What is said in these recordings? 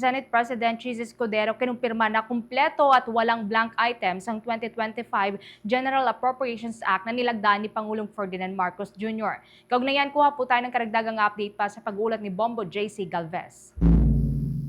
Senate President Chis Escudero kinumpirma na kumpleto at walang blank items ang 2025 General Appropriations Act na nilagdaan ni Pangulong Ferdinand Marcos Jr. Kaugnayan, kuha po tayo ng karagdagang update pa sa pag-uulat ni Bombo JC Galvez.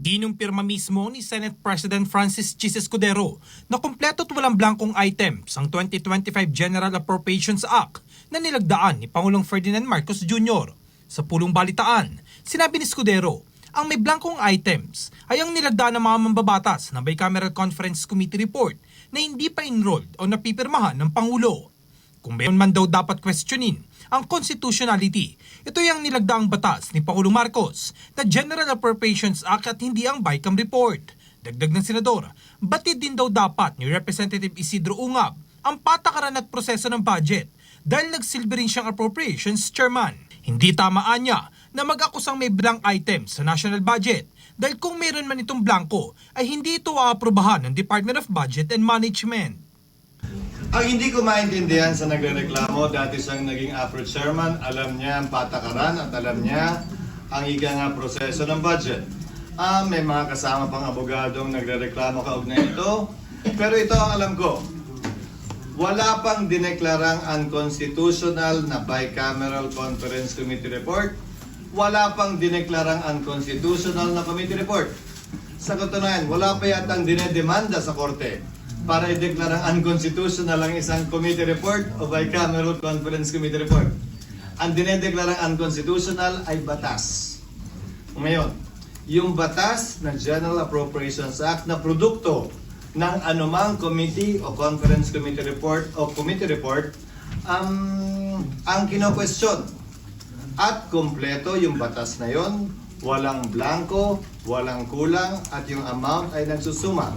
Kinumpirma mismo ni Senate President Francis Chis Escudero na kumpleto at walang blankong items ang 2025 General Appropriations Act na nilagdaan ni Pangulong Ferdinand Marcos Jr. Sa pulong balitaan, sinabi ni Escudero, ang may blankong items ay ang nilagdaan ng mga mambabatas ng Bicameral Conference Committee report na hindi pa enrolled o napipirmahan ng Pangulo. Kung mayroon man daw dapat questionin ang constitutionality, ito yung nilagdaang batas ni Pangulong Marcos na General Appropriations Act at hindi ang BICAM report. Dagdag ng senador, batid din daw dapat ni Representative Isidro Ungab ang patakaran at proseso ng budget dahil nagsilbi rin siyang appropriations chairman. Hindi tamaan niya na mag-akusang may blank items sa national budget dahil kung mayroon man itong blanko ay hindi ito aaprubahan ng Department of Budget and Management. Ang hindi ko maintindihan sa nagrereklamo, dati siyang naging APRO chairman, alam niya ang patakaran at alam niya ang ika nga proseso ng budget. May mga kasama pang abogadong nagrereklamo kaugnay ito, pero ito ang alam ko. Wala pang dineklarang unconstitutional na Bicameral Conference Committee report. Wala pang dineklarang unconstitutional na committee report. Sa katunayan, wala pa yatang dinedemanda sa korte para ideklarang unconstitutional ang isang committee report o Bicameral Conference Committee report. Ang dinedeklarang unconstitutional ay batas. Ngayon, yung batas na General Appropriations Act na produkto ng anumang committee o conference committee report o committee report ang kino-question. At kumpleto yung batas na yon, walang blanco, walang kulang at yung amount ay nagsusuma.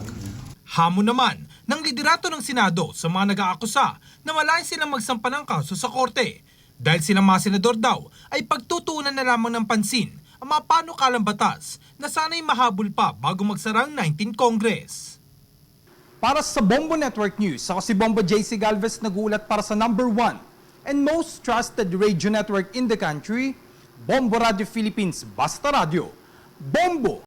Hamon naman ng liderato ng Senado sa mga nag-aakusa na malayan silang magsampa ng kaso sa korte dahil silang mga senador daw ay pagtutuunan na lamang ng pansin ang mga panukalang batas na sana'y mahabol pa bago magsarang 19th Congress. Para sa Bombo Network News, ako si Bombo JC Galvez, nag-uulat para sa number 1 and most trusted radio network in the country, Bombo Radio Philippines, Basta Radio. Bombo!